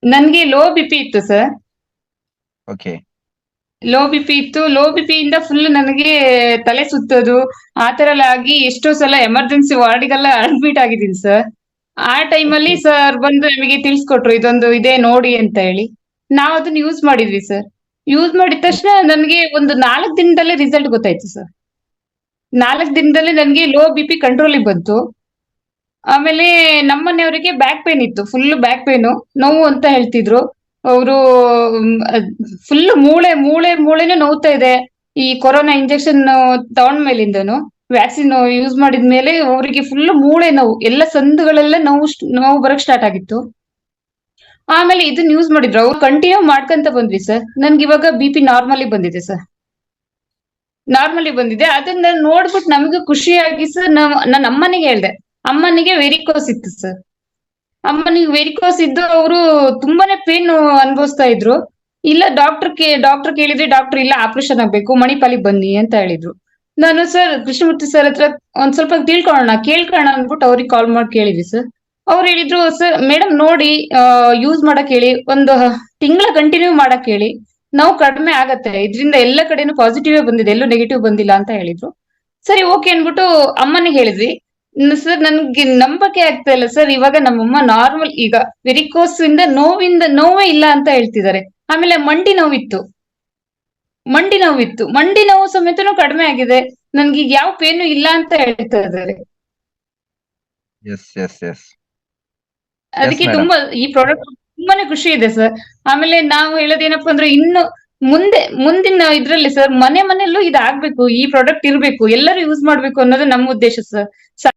ನನ್ಗೆ low BP ಇತ್ತು sir. Okay. Low BP ಇತ್ತು. ಲೋ ಬಿಪಿ ಇಂದ ಫುಲ್ ನನಗೆ ತಲೆ ಸುತ್ತೋದು ಆ ತರ ಎಲ್ಲ ಆಗಿ ಎಷ್ಟೋ ಸಲ ಎಮರ್ಜೆನ್ಸಿ ವಾರ್ಡಿಗೆಲ್ಲ ಅಡ್ಮಿಟ್ ಆಗಿದ್ದೀನಿ ಸರ್. ಆ ಟೈಮಲ್ಲಿ ಓಕೆ. ಸರ್ ಬಂದು ನಮಗೆ ತಿಳಿಸ್ಕೊಟ್ರು ಇದೊಂದು ಇದೆ ನೋಡಿ ಅಂತ ಹೇಳಿ. ನಾವ್ ಅದನ್ನ ಯೂಸ್ ಮಾಡಿದ್ವಿ ಸರ್. ಯೂಸ್ ಮಾಡಿದ ತಕ್ಷಣ ನನ್ಗೆ ಒಂದು 4 ದಿನದಲ್ಲೇ ರಿಸಲ್ಟ್ ಗೊತ್ತಾಯ್ತು ಸರ್. 4 ದಿನದಲ್ಲಿ ನನ್ಗೆ ಲೋ ಬಿಪಿ ಕಂಟ್ರೋಲಿಗೆ ಬಂತು. ಆಮೇಲೆ ನಮ್ಮನೆಯವರಿಗೆ ಬ್ಯಾಕ್ ಪೇನ್ ಇತ್ತು. ಫುಲ್ ಬ್ಯಾಕ್ ಪೇನು ನೋವು ಅಂತ ಹೇಳ್ತಿದ್ರು. ಅವರು ಫುಲ್ ಮೂಳೆನೂ ನೋವ್ತಾ ಇದೆ. ಈ ಕೊರೋನಾ ಇಂಜೆಕ್ಷನ್ ತಗೊಂಡ್ಮೇಲಿಂದನು ವ್ಯಾಕ್ಸಿನ್ ಯೂಸ್ ಮಾಡಿದ್ಮೇಲೆ ಅವರಿಗೆ ಫುಲ್ ಮೂಳೆ ನೋವು, ಎಲ್ಲ ಸಂದುಗಳೆಲ್ಲ ನೋವು ಬರಕ್ ಸ್ಟಾರ್ಟ್ ಆಗಿತ್ತು. ಆಮೇಲೆ ಇದನ್ನ ಯೂಸ್ ಮಾಡಿದ್ರು. ಅವ್ರು ಕಂಟಿನ್ಯೂ ಮಾಡ್ಕೊಂತ ಬಂದ್ವಿ ಸರ್. ನನ್ಗೆ ಇವಾಗ ಬಿಪಿ ನಾರ್ಮಲಿ ಬಂದಿದೆ ಸರ್. ನಾರ್ಮಲಿ ಬಂದಿದೆ. ಅದನ್ನ ನೋಡ್ಬಿಟ್ಟು ನಮಗೂ ಖುಷಿಯಾಗಿ ಸರ್ ನನ್ನ ಅಮ್ಮನಿಗೆ ಹೇಳ್ದೆ. ಅಮ್ಮನಿಗೆ ವೆರಿಕೋಸ್ ಇತ್ತು ಸರ್. ಅಮ್ಮನಿಗೆ ವೆರಿಕೋಸ್ ಇದ್ದು ಅವರು ತುಂಬಾನೇ ಪೇನ್ ಅನುಭವಿಸ್ತಾ ಇದ್ರು. ಇಲ್ಲ ಡಾಕ್ಟರ್ ಕೇಳಿದ್ರೆ ಡಾಕ್ಟರ್ ಇಲ್ಲ ಆಪರೇಷನ್ ಆಗ್ಬೇಕು ಮಣಿಪಾಲಿಗೆ ಬನ್ನಿ ಅಂತ ಹೇಳಿದ್ರು. ನಾನು ಸರ್ ಕೃಷ್ಣಮೂರ್ತಿ ಸರ್ ಹತ್ರ ಒಂದ್ ಸ್ವಲ್ಪ ಕೇಳ್ಕೊಳ್ಳೋಣ ಅಂದ್ಬಿಟ್ಟು ಅವ್ರಿಗೆ ಕಾಲ್ ಮಾಡಿ ಕೇಳಿದ್ವಿ ಸರ್. ಅವ್ರು ಹೇಳಿದ್ರು ಸರ್ ಮೇಡಮ್ ನೋಡಿ ಯೂಸ್ ಮಾಡಕ್ ಹೇಳಿ, ಒಂದು ತಿಂಗಳ ಕಂಟಿನ್ಯೂ ಮಾಡಕ್ ಹೇಳಿ, ನೋವು ಕಡಿಮೆ ಆಗತ್ತೆ, ಇದರಿಂದ ಎಲ್ಲ ಕಡೆನೂ ಪಾಸಿಟಿವ್ ಬಂದಿದೆ, ಎಲ್ಲೂ ನೆಗೆಟಿವ್ ಬಂದಿಲ್ಲ ಅಂತ ಹೇಳಿದ್ರು. ಸರಿ ಓಕೆ ಅನ್ಬಿಟ್ಟು ಅಮ್ಮನಿಗೆ ಹೇಳಿದ್ವಿ. ಸರ್ ನನ್ಗೆ ನಂಬಕ್ಕೆ ಆಗ್ತಾ ಇಲ್ಲ ಸರ್. ಇವಾಗ ನಮ್ಮಮ್ಮ ನಾರ್ಮಲ್, ಈಗ ವೆರಿಕೋಸ್ ಇಂದ ನೋವೇ ಇಲ್ಲ ಅಂತ ಹೇಳ್ತಿದ್ದಾರೆ. ಆಮೇಲೆ ಮಂಡಿ ನೋವು ಸಮೇತನೂ ಕಡಿಮೆ ಆಗಿದೆ. ನನ್ಗೆ ಈಗ ಯಾವ ಪೇನು ಇಲ್ಲ ಅಂತ ಹೇಳ್ತಾ ಇದ್ದಾರೆ. Yes yes yes. ಅದಕ್ಕೆ madam. ತುಂಬಾ ಈ ಪ್ರಾಡಕ್ಟ್ ತುಂಬಾನೇ ಖುಷಿ ಇದೆ ಸರ್. ಆಮೇಲೆ ನಾವು ಹೇಳೋದೇನಪ್ಪಾ ಅಂದ್ರೆ ಇನ್ನು ಮುಂದಿನ ಇದ್ರಲ್ಲಿ ಸರ್ ಮನೆಯಲ್ಲೂ ಇದಾಗ್ಬೇಕು, ಈ ಪ್ರಾಡಕ್ಟ್ ಇರ್ಬೇಕು, ಎಲ್ಲರೂ ಯೂಸ್ ಮಾಡ್ಬೇಕು ಅನ್ನೋದು ನಮ್ಮ ಉದ್ದೇಶ ಸರ್.